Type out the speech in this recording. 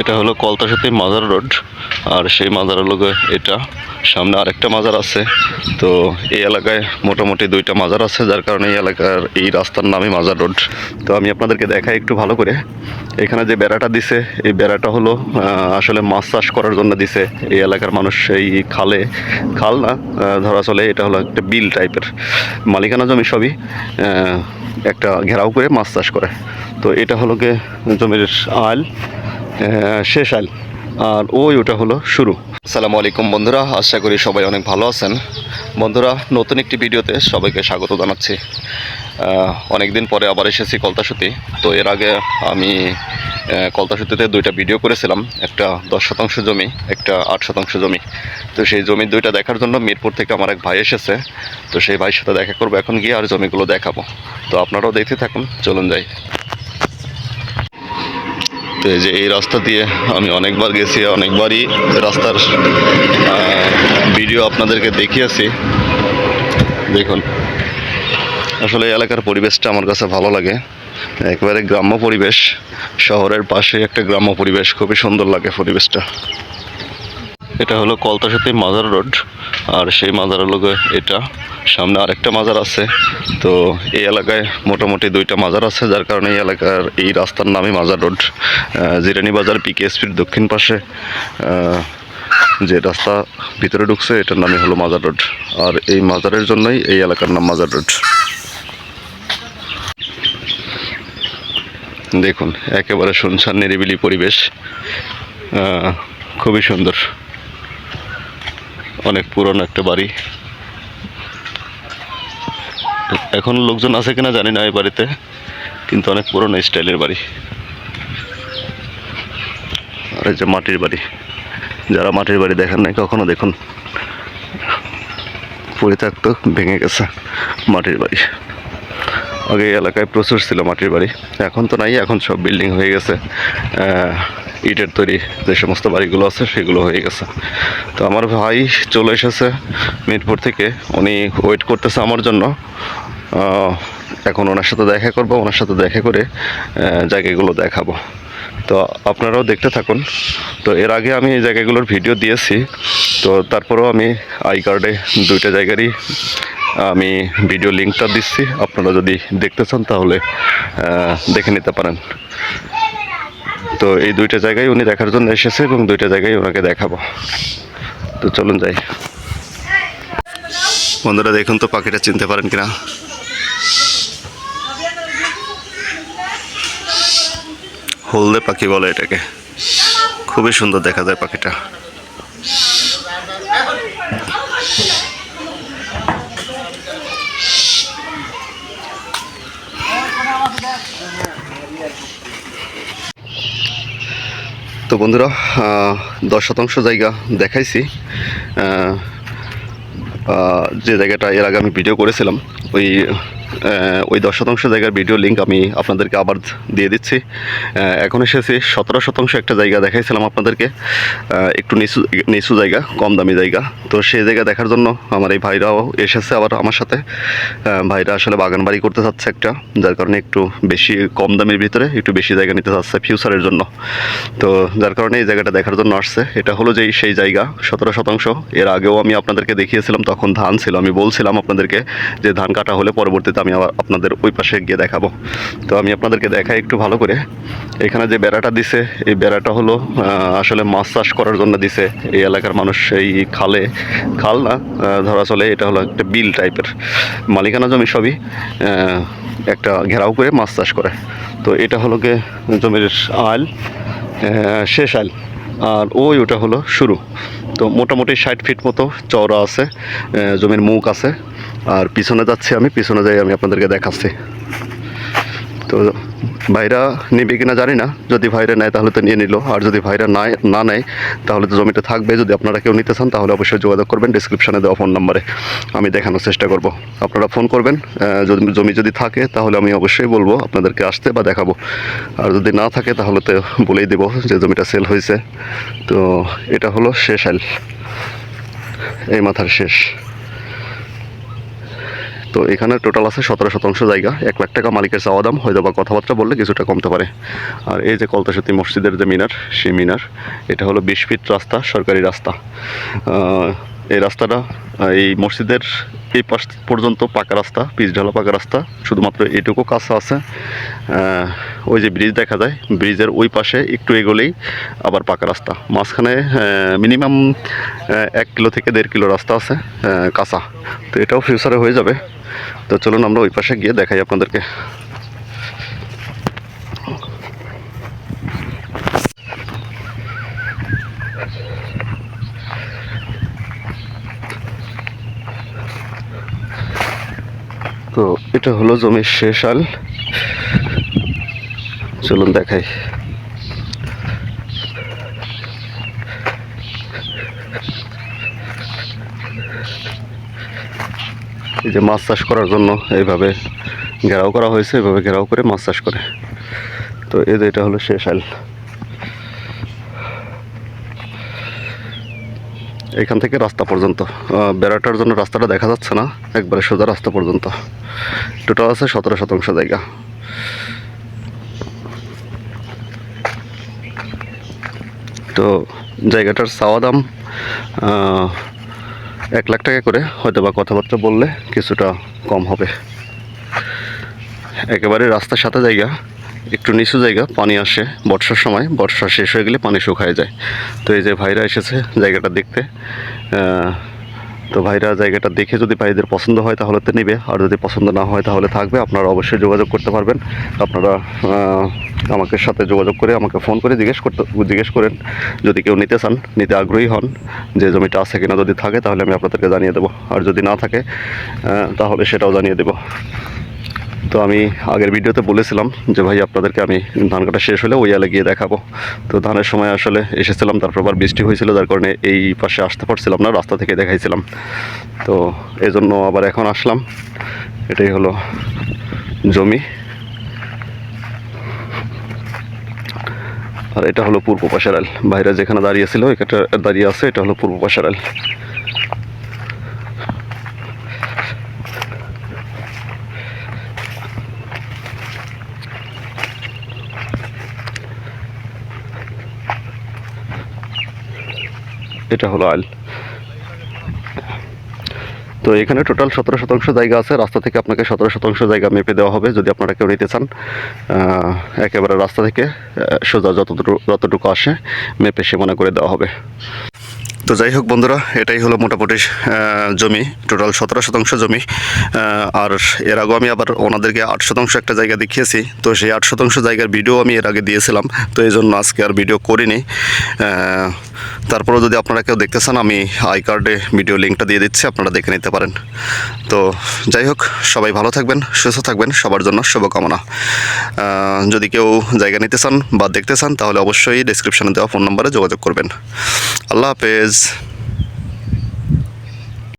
এটা হলো কলতাসাতি মাজার রোড, আর সেই মাজার হলো এটা। সামনে আরেকটা মাজার আছে। তো এই এলাকায় মোটামুটি দুইটা মাজার আছে, যার কারণে এই এলাকার এই রাস্তার নামই মাজার রোড। তো আমি আপনাদেরকে দেখাই একটু ভালো করে। এখানে যে বেড়াটা দিছে, এই বেড়াটা হলো আসলে মাছ চাষ করার জন্য দিছে। এই এলাকার মানুষ এই খাল না ধরা চলে, এটা হলো একটা বিল টাইপের মালিকানা জমি সবই, একটা ঘেরাও করে মাছ চাষ করে। তো এটা হলো গিয়ে জমির আল, শেষ আল, আর ওটা হলো শুরু। আসসালামু আলাইকুম বন্ধুরা, আশা করি সবাই অনেক ভালো আছেন। বন্ধুরা, নতুন একটি ভিডিওতে সবাইকে স্বাগত জানাচ্ছি। অনেক দিন পরে আবার এসেছি কলতাসুতি। তো এর আগে আমি কলতাসুতিতে দুইটা ভিডিও করেছিলাম, একটা 10% জমি, একটা 8% জমি। তো সেই জমি দুইটা দেখার জন্য মিরপুর থেকে আমার এক ভাই এসেছে। তো সেই ভাইয়ের সাথে দেখা করবো এখন গিয়ে, আর জমিগুলো দেখাবো। তো আপনারাও দেখতে থাকুন, চলুন যাই। তো এই যে এই রাস্তা দিয়ে আমি অনেকবার গেছি, অনেকবারই রাস্তার ভিডিও আপনাদেরকে দেখিয়েছি। দেখুন, আসলে এলাকার পরিবেশটা আমার কাছে ভালো লাগে। একেবারে গ্রাম্য পরিবেশ, শহরের পাশে একটা গ্রাম্য পরিবেশ, খুবই সুন্দর লাগে পরিবেশটা। এটা হলো কলতাসাতি মাজার রোড, আর সেই মাজার হলো এটা। সামনে আরেকটা মাজার আছে। তো এই এলাকায় মোটামুটি দুইটা মাজার আছে, যার কারণে এই এলাকার এই রাস্তার নামই মাজার রোড। জিরানি বাজার পিকেএসপির দক্ষিণ পাশে যে রাস্তা ভিতরে ঢুকছে, এটার নামই হলো মাজার রোড। আর এই মাজারের জন্যই এই এলাকার নাম মাজার রোড। দেখুন, একেবারে শুনশান নিরিবিলি পরিবেশ, খুবই সুন্দর। অনেক পুরনো একটা বাড়ি। এখন লোকজন আছে কিনা জানি না এই বাড়িতে, কিন্তু অনেক পুরনো স্টাইলের বাড়ি। আর এই যে মাটির বাড়ি, যারা মাটির বাড়ি দেখেন নাই কখনো, দেখুন পরিত্যক্ত, ভেঙে গেছে মাটির বাড়ি। আগে এই এলাকায় প্রচুর ছিল মাটির বাড়ি, এখন তো নাই, এখন সব বিল্ডিং হয়ে গেছে। ইটের তৈরি যে সমস্ত বাড়িগুলো আছে সেগুলো হয়ে গেছে। তো আমার ভাই চলে এসেছে মিরপুর থেকে, উনি ওয়েট করতেছে আমার জন্য। এখন ওনার সাথে দেখা করবো, ওনার সাথে দেখা করে জায়গাগুলো দেখাবো। তো আপনারাও দেখতে থাকুন। তো এর আগে আমি এই জায়গাগুলোর ভিডিও দিয়েছি, তো তারপরেও আমি আই কার্ডে দুইটা জায়গারই আমি ভিডিও লিঙ্কটা দিচ্ছি। আপনারা যদি দেখতে চান তাহলে দেখে নিতে পারেন। তো এই দুইটা জায়গায় উনি দেখার জন্য এসেছে, এবং দুইটা জায়গায় ওনাকে দেখাবো। তো চলুন যাই। বন্ধুরা দেখুন তো পাখিটা চিনতে পারেন কিনা। হলদে পাখি বলে এটাকে, খুবই সুন্দর দেখা যায় পাখিটা। তো বন্ধুরা, 10% জায়গা দেখাইছি। যে জায়গাটা এর আগে আমি ভিডিও করেছিলাম, ওই 10% জায়গার ভিডিও লিঙ্ক আমি আপনাদেরকে আবার দিয়ে দিচ্ছি। এখন এসেছি 17% একটা জায়গা দেখাইছিলাম আপনাদেরকে, একটু নিচু জায়গা, কম দামি জায়গা। তো সেই জায়গা দেখার জন্য আমার এই ভাইরাও এসেছে আবার আমার সাথে। ভাইরা আসলে বাগান বাড়ি করতে চাচ্ছে একটা, যার কারণে একটু বেশি কম দামের ভিতরে একটু বেশি জায়গা নিতে চাচ্ছে ফিউচারের জন্য। তো যার কারণে এই জায়গাটা দেখার জন্য আসছে। এটা হলো সেই জায়গা 17%। এর আগেও আমি আপনাদেরকে দেখিয়েছিলাম, তখন ধান ছিল। আমি বলছিলাম আপনাদেরকে যে ধান কাটা হলে পরবর্তীতে আমি আবার আপনাদের ওই পাশে গিয়ে দেখাবো। তো আমি আপনাদেরকে দেখাই একটু ভালো করে। এখানে যে বেড়াটা দিছে, এই বেড়াটা হলো আসলে মাছ চাষ করার জন্য দিছে। এই এলাকার মানুষ এই খাল না ধরা চলে, এটা হলো একটা বিল টাইপের মালিকানা জমি সবই, একটা ঘেরাও করে মাছ চাষ করে। তো এটা হলো গিয়ে জমির আল, শেষ আল, আর ওটা হলো শুরু। তো মোটামুটি 60 ফিট মতো চওড়া আছে, জমির মুখ আছে। আর পিছনে যাচ্ছি আমি, পিছনে যাই আমি আপনাদেরকে দেখাচ্ছি। তো ভাইরা নেবে কিনা জানি না, যদি ভাইরা নেয় তাহলে তো নিয়ে নিল, আর যদি ভাইরা না নেয় তাহলে তো জমিটা থাকবে। যদি আপনারা কেউ নিতে চান তাহলে অবশ্যই যোগাযোগ করবেন ডিসক্রিপশানে দেওয়া ফোন নাম্বারে, আমি দেখানোর চেষ্টা করব। আপনারা ফোন করবেন, জমি যদি থাকে তাহলে আমি অবশ্যই বলবো আপনাদেরকে আসতে বা দেখাবো। আর যদি না থাকে তাহলে তো বলেই দেবো যে জমিটা সেল হয়েছে। তো এটা হলো শেষ আল, এই মাথার শেষ। তো এখানে টোটাল আছে 17 শতাংশ জায়গা। 1 লাখ টাকা মালিকের চাওয়া দাম, হয়তো বা কথাবার্তা বললে কিছুটা কমতে পারে। আর এই যে কলতাসতী মসজিদের যে মিনার, সেই মিনার, এটা হলো 20 ফিট রাস্তা, সরকারি রাস্তা। এই রাস্তাটা এই মসজিদের এই পাশ পর্যন্ত পাকা রাস্তা, পিচ ঢালা পাকা রাস্তা, শুধুমাত্র এটুকু কাঁচা আছে। ওই যে ব্রিজ দেখা যায়, ব্রিজের ওই পাশে একটু এগোলেই আবার পাকা রাস্তা। মাঝখানে মিনিমাম 1 কিলো থেকে 1.5 কিলো রাস্তা আছে কাঁচা। তো এটাও ফিউচারে হয়ে যাবে। তো চলুন আমরা ওই পাশে গিয়ে দেখাই আপনাদেরকে। তো এটা হলো জমির শেষ আল, চলুন দেখাই। এই যে মাছ চাষ করার জন্য এইভাবে ঘেরাও করা হয়েছে, এইভাবে ঘেরাও করে মাছ চাষ করে। তো এই যে এটা হলো শেষ আল। এখান থেকে রাস্তা পর্যন্ত, বেড়াটার জন্য রাস্তাটা দেখা যাচ্ছে না, একবারে সোজা রাস্তা পর্যন্ত। টোটাল আছে 17 শতাংশ জায়গা। তো জায়গাটার চাওয়া দাম 1 লাখ টাকা করে, হয়তো বা কথাবার্তা বললে কিছুটা কম হবে। একেবারে রাস্তার সাথে জায়গা, একটু নিচু জায়গা, পানি আসে বর্ষার সময়, বর্ষা শেষ হয়ে গেলে পানি শুকায় যায়। তো এই যে ভাইরা এসেছে জায়গাটা দেখতে। তো ভাইরা জায়গাটা দেখে যদি ভাইদের পছন্দ হয় তাহলে তো নেবে, আর যদি পছন্দ না হয় তাহলে থাকবে। আপনারা অবশ্যই যোগাযোগ করতে পারবেন। আপনারা আমাকে সাথে যোগাযোগ করে, আমাকে ফোন করে জিজ্ঞেস করেন যদি কেউ নিতে চান, নিতে আগ্রহী হন, যে জমিটা আছে কিনা। যদি থাকে তাহলে আমি আপনাদেরকে জানিয়ে দেবো, আর যদি না থাকে তাহলে সেটাও জানিয়ে দেবো। তো আমি আগের ভিডিওতে বলেছিলাম যে ভাই আপনাদেরকে আমি ধান কাটা শেষ হলে ওই আলে গিয়ে দেখাবো। তো ধানের সময় আসলে এসেছিলাম, তারপর আবার বৃষ্টি হয়েছিল, যার কারণে এই পাশে আসতে পারছিলাম না, রাস্তা থেকে দেখাইছিলাম। তো এই জন্য আবার এখন আসলাম। এটাই হলো জমি, আর এটা হলো পূর্ব পাশের আল। বাইরে যেখানে দাঁড়িয়ে ছিল, এটা দাঁড়িয়ে আছে, এটা হলো পূর্ব পাশের আল। এটা হলো আল। তো এখানে টোটাল 17 শতাংশ জায়গা আছে। রাস্তা থেকে আপনাকে 17 শতাংশ জায়গা মেপে দেওয়া হবে যদি আপনারা কেউ নিতে চান। একেবারে রাস্তা থেকে সোজা যতটুকু আসে মেপে সীমানা করে দেওয়া হবে। তো যাই হোক বন্ধুরা, এটাই হলো মোটামুটি জমি, টোটাল 17 শতাংশ জমি। আর এর আগেও আমি আবার ওনাদেরকে 8 শতাংশ একটা জায়গা দেখিয়েছি। তো সেই 8 শতাংশ জায়গার ভিডিও আমি এর আগে দিয়েছিলাম, তো এই জন্য আজকে আর ভিডিও করিনি। তারপরেও যদি আপনারা কেউ দেখতে চান, আমি আই কার্ডে ভিডিও লিঙ্কটা দিয়ে দিচ্ছি, আপনারা দেখে নিতে পারেন। তো যাই হোক, সবাই ভালো থাকবেন, সুস্থ থাকবেন, সবার জন্য শুভকামনা। যদি কেউ জায়গা নিতে চান বা দেখতে চান তাহলে অবশ্যই ডেসক্রিপশনে দেওয়া ফোন নম্বরে যোগাযোগ করবেন। আল্লাহ হাফেজ।